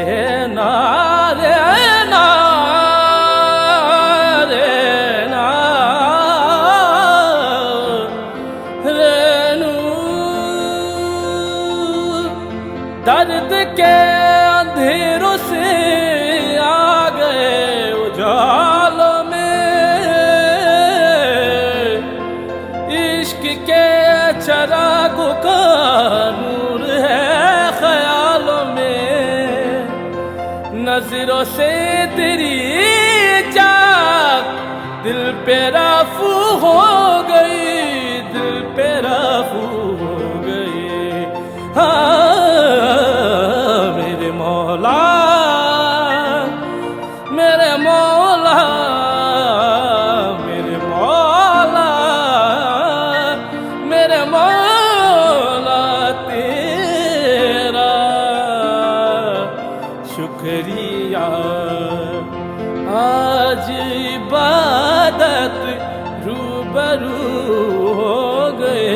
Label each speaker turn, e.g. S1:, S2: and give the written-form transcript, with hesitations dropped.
S1: ना रे ना रे ना रेनू दर्द के अंधेरों से आ गए उजालों में इश्क के चरागों का नूर है ख्यालों में नजरों से तेरी जाग दिल पे रफू हो गई दिल पे रफू हो गई हाँ मेरे मौला मेरे मौला मेरे मौला मेरे मौला तेरा शुक्रिया आज इबादत रूबरू हो गए